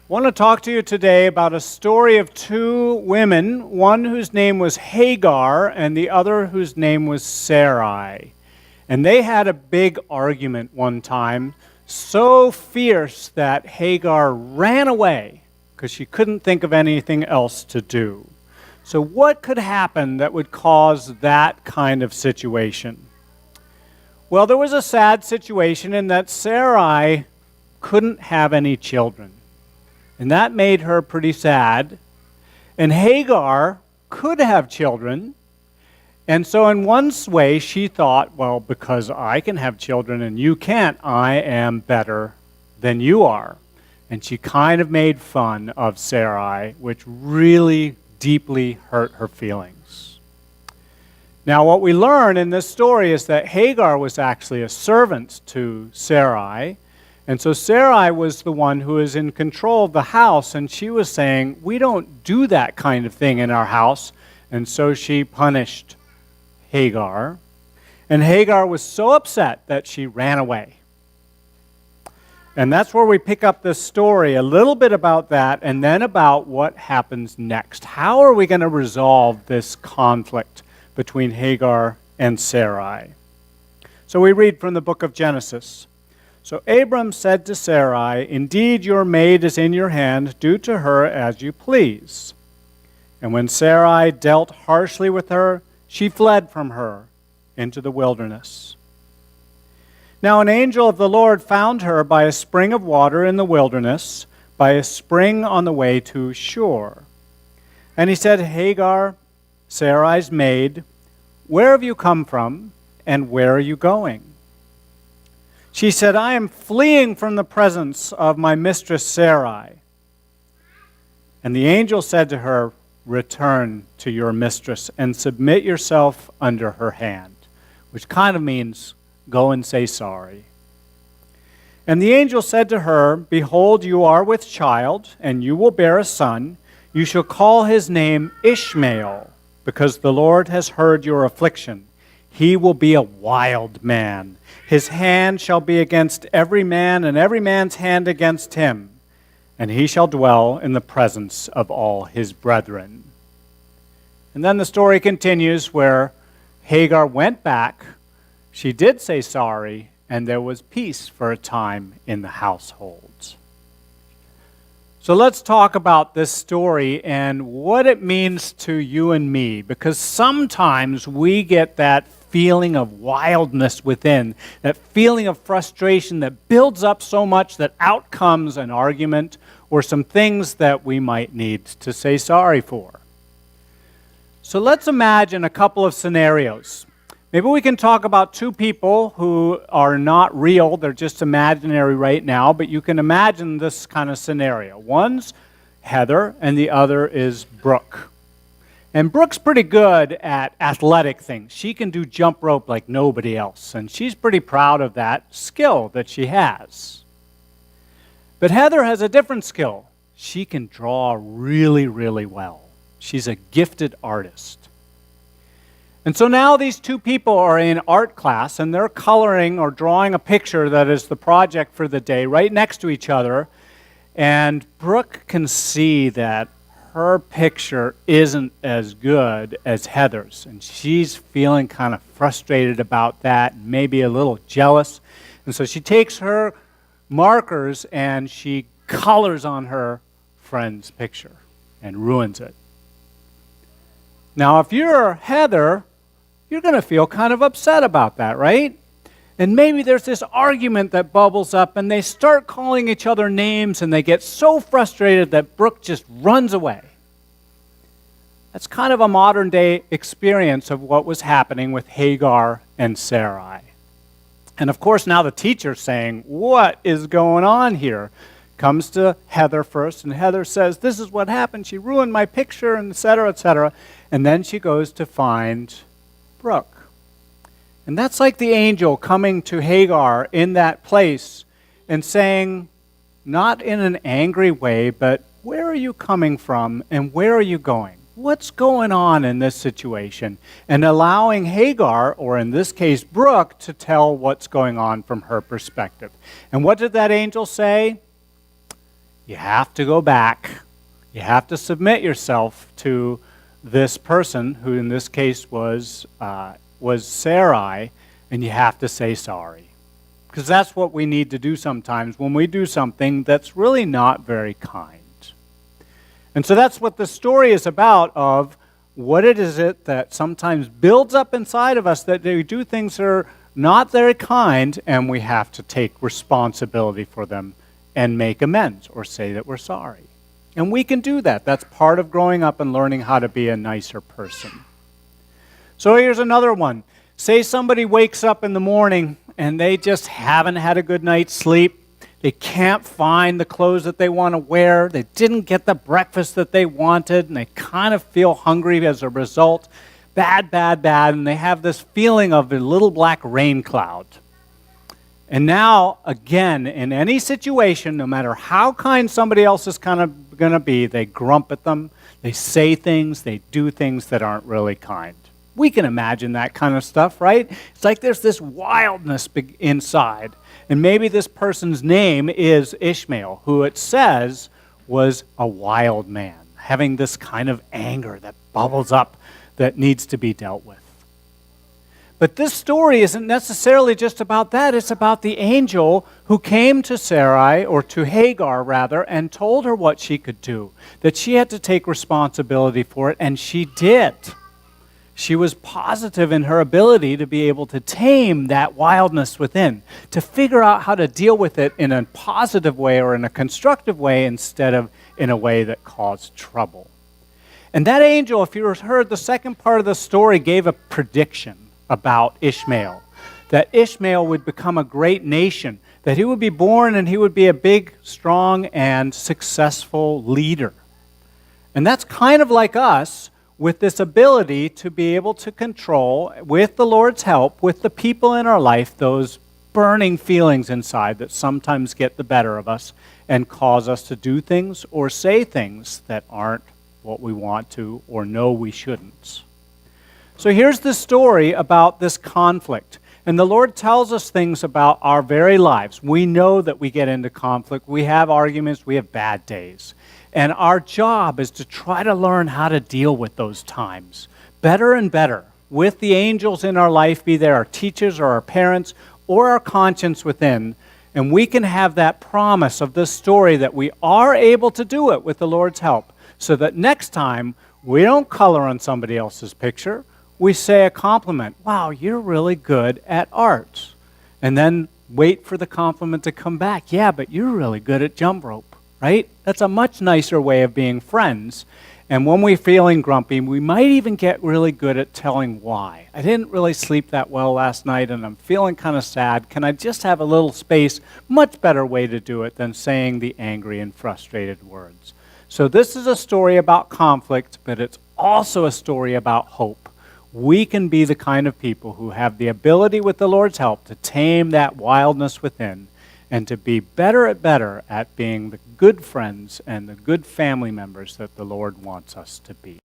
I want to talk to you today about a story of two women, one whose name was Hagar and the other whose name was Sarai. And they had a big argument one time, so fierce that Hagar ran away because she couldn't think of anything else to do. So what could happen that would cause that kind of situation? Well, there was a sad situation in that Sarai couldn't have any children. And that made her pretty sad. And Hagar could have children. And so in one way, she thought, well, because I can have children and you can't, I am better than you are. And she kind of made fun of Sarai, which really deeply hurt her feelings. Now, what we learn in this story is that Hagar was actually a servant to Sarai. And so Sarai was the one who was in control of the house, and she was saying, we don't do that kind of thing in our house. And so she punished Hagar. And Hagar was so upset that she ran away. And that's where we pick up this story, a little bit about that, and then about what happens next. How are we going to resolve this conflict between Hagar and Sarai? So we read from the book of Genesis. So Abram said to Sarai, indeed your maid is in your hand, do to her as you please. And when Sarai dealt harshly with her, she fled from her into the wilderness. Now an angel of the Lord found her by a spring of water in the wilderness, by a spring on the way to Shur. And he said, Hagar, Sarai's maid, where have you come from, and where are you going? She said, I am fleeing from the presence of my mistress Sarai. And the angel said to her, return to your mistress and submit yourself under her hand, which kind of means go and say sorry. And the angel said to her, behold, you are with child, and you will bear a son. You shall call his name Ishmael, because the Lord has heard your affliction. He will be a wild man. His hand shall be against every man, and every man's hand against him. And he shall dwell in the presence of all his brethren. And then the story continues where Hagar went back. She did say sorry, and there was peace for a time in the household. So let's talk about this story and what it means to you and me, because sometimes we get that feeling of wildness within, that feeling of frustration that builds up so much that out comes an argument or some things that we might need to say sorry for. So let's imagine a couple of scenarios. Maybe we can talk about two people who are not real, they're just imaginary right now, but you can imagine this kind of scenario. One's Heather and the other is Brooke. And Brooke's pretty good at athletic things. She can do jump rope like nobody else, and she's pretty proud of that skill that she has. But Heather has a different skill. She can draw really, really well. She's a gifted artist. And so now these two people are in art class, and they're coloring or drawing a picture that is the project for the day right next to each other. And Brooke can see that her picture isn't as good as Heather's. And she's feeling kind of frustrated about that, maybe a little jealous. And so she takes her markers and she colors on her friend's picture and ruins it. Now, if you're Heather, you're going to feel kind of upset about that, right? And maybe there's this argument that bubbles up, and they start calling each other names, and they get so frustrated that Brooke just runs away. That's kind of a modern-day experience of what was happening with Hagar and Sarai. And of course, now the teacher's saying, what is going on here? Comes to Heather first, and Heather says, this is what happened. She ruined my picture, and et cetera, et cetera. And then she goes to find Brooke. And that's like the angel coming to Hagar in that place and saying, not in an angry way, but where are you coming from and where are you going? What's going on in this situation? And allowing Hagar, or in this case Brooke, to tell what's going on from her perspective. And what did that angel say? you have to go back. You have to submit yourself to this person, who in this case was Sarai, and you have to say sorry. Because that's what we need to do sometimes when we do something that's really not very kind. And so that's what the story is about, of what it is that sometimes builds up inside of us, that we do things that are not very kind, and we have to take responsibility for them and make amends or say that we're sorry. And we can do that. That's part of growing up and learning how to be a nicer person. So here's another one. Say somebody wakes up in the morning and they just haven't had a good night's sleep. They can't find the clothes that they want to wear. They didn't get the breakfast that they wanted, and they kind of feel hungry as a result. Bad, bad, bad, and they have this feeling of a little black rain cloud. And now, again, in any situation, no matter how kind somebody else is kind of going to be, they grump at them, they say things, they do things that aren't really kind. We can imagine that kind of stuff, right? It's like there's this wildness inside. And maybe this person's name is Ishmael, who it says was a wild man, having this kind of anger that bubbles up that needs to be dealt with. But this story isn't necessarily just about that. It's about the angel who came to Sarai, or to Hagar rather, and told her what she could do, that she had to take responsibility for it, and she did. She was positive in her ability to be able to tame that wildness within, to figure out how to deal with it in a positive way or in a constructive way instead of in a way that caused trouble. And that angel, if you heard the second part of the story, gave a prediction about Ishmael, that Ishmael would become a great nation, that he would be born and he would be a big, strong, and successful leader. And that's kind of like us, with this ability to be able to control, with the Lord's help, with the people in our life, those burning feelings inside that sometimes get the better of us and cause us to do things or say things that aren't what we want to or know we shouldn't. So here's the story about this conflict. And the Lord tells us things about our very lives. We know that we get into conflict. We have arguments. We have bad days. And our job is to try to learn how to deal with those times better and better, with the angels in our life, be they our teachers or our parents or our conscience within. And we can have that promise of this story that we are able to do it with the Lord's help, so that next time we don't color on somebody else's picture. We say a compliment. Wow, you're really good at art. And then wait for the compliment to come back. Yeah, but you're really good at jump rope. Right? That's a much nicer way of being friends. And when we're feeling grumpy, we might even get really good at telling why. I didn't really sleep that well last night and I'm feeling kind of sad. Can I just have a little space? Much better way to do it than saying the angry and frustrated words. So this is a story about conflict, but it's also a story about hope. We can be the kind of people who have the ability, with the Lord's help, to tame that wildness within, and to be better at being the good friends and the good family members that the Lord wants us to be.